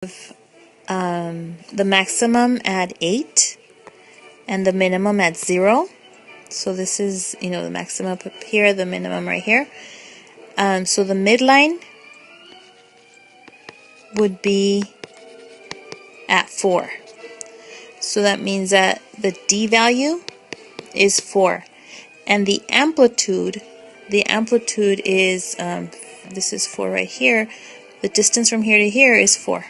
the maximum at 8 and the minimum at 0. So this is, the maximum up here, the minimum right here. So the midline would be at 4. So that means that the D value is 4. And the amplitude is, this is 4 right here. The distance from here to here is 4.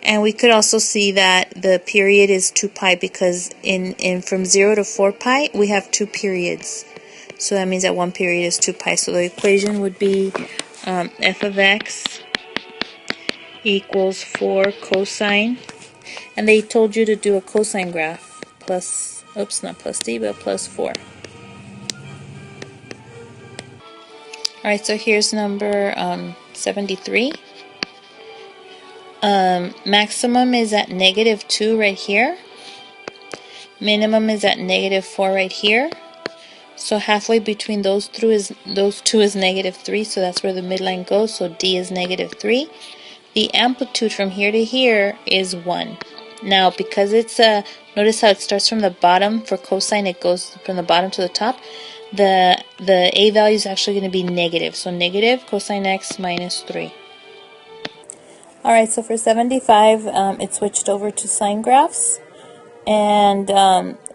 And we could also see that the period is 2 pi because in from 0 to 4 pi we have 2 periods. So that means that one period is 2 pi. So the equation would be f of x equals 4 cosine. And they told you to do a cosine graph plus, oops, not plus d, but plus 4. Alright, so here's number 73. Maximum is at -2 right here. Minimum is at -4 right here. So halfway between those two is -3, so that's where the midline goes. So D is -3. The amplitude from here to here is 1. Now, because it's notice how it starts from the bottom. For cosine, it goes from the bottom to the top. The A value is actually going to be negative. So negative cosine x minus 3. Alright, so for 75, it switched over to sine graphs. And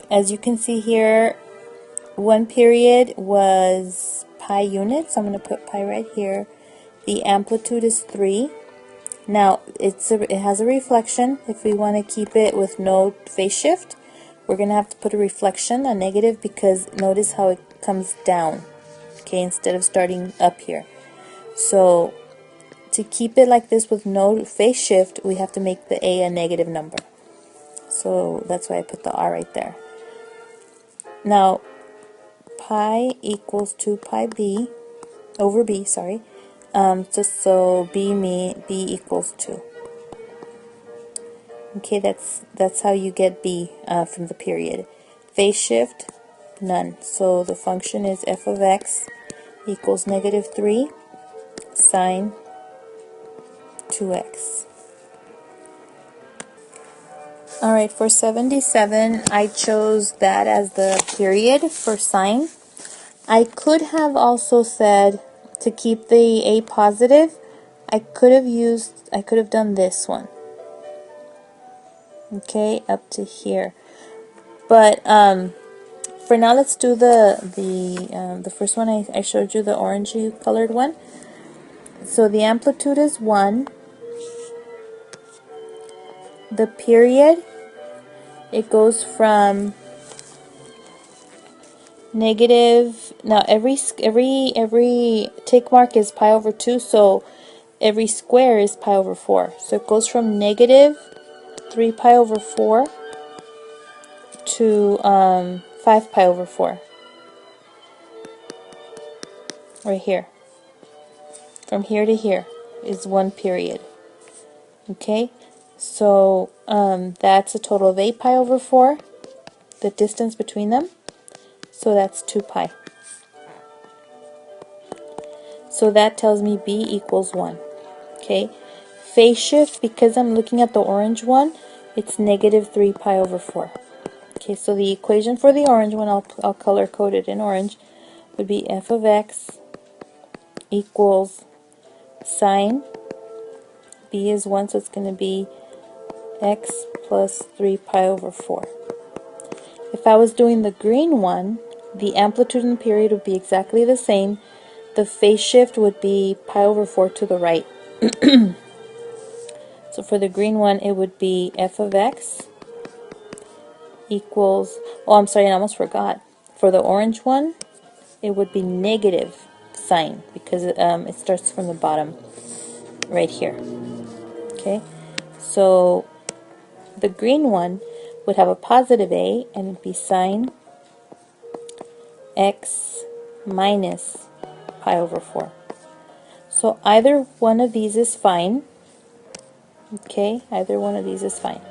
as you can see here, one period was pi units. I'm going to put pi right here. The amplitude is 3. Now, it has a reflection. If we want to keep it with no phase shift, we're going to have to put a reflection, a negative, because notice how it comes down, okay, instead of starting up here. So, to keep it like this with no phase shift, we have to make the A a negative number. So, that's why I put the R right there. Now, pi equals 2 pi b over b, sorry. So b equals 2. Okay, that's how you get b from the period. Phase shift, none. So the function is f of x equals -3 sine 2x. Alright, for 77, I chose that as the period for sine. I could have also said, to keep the A positive, I could have done this one. Okay, up to here. But for now, let's do the first one. I showed you the orangey colored one. So the amplitude is 1. The period, it goes from negative. Now every tick mark is pi over 2, so every square is pi over 4. So it goes from -3 pi over 4 to 5 pi over 4. Right here. From here to here is one period. Okay, so that's a total of 8 pi over 4, the distance between them. So that's 2 pi. So that tells me B equals 1. Okay. Phase shift, because I'm looking at the orange one, it's -3 pi over 4. Okay, so the equation for the orange one, I'll color code it in orange, would be f of x equals sine. B is 1, so it's going to be x plus 3 pi over 4. If I was doing the green one, the amplitude and the period would be exactly the same. The phase shift would be pi over 4 to the right. So for the green one, it would be f of x equals, oh, I'm sorry, I almost forgot. For the orange one, it would be negative sine, because it starts from the bottom right here. Okay, so the green one would have a positive A, and it'd be sine x minus pi over 4. So either one of these is fine. Okay, either one of these is fine.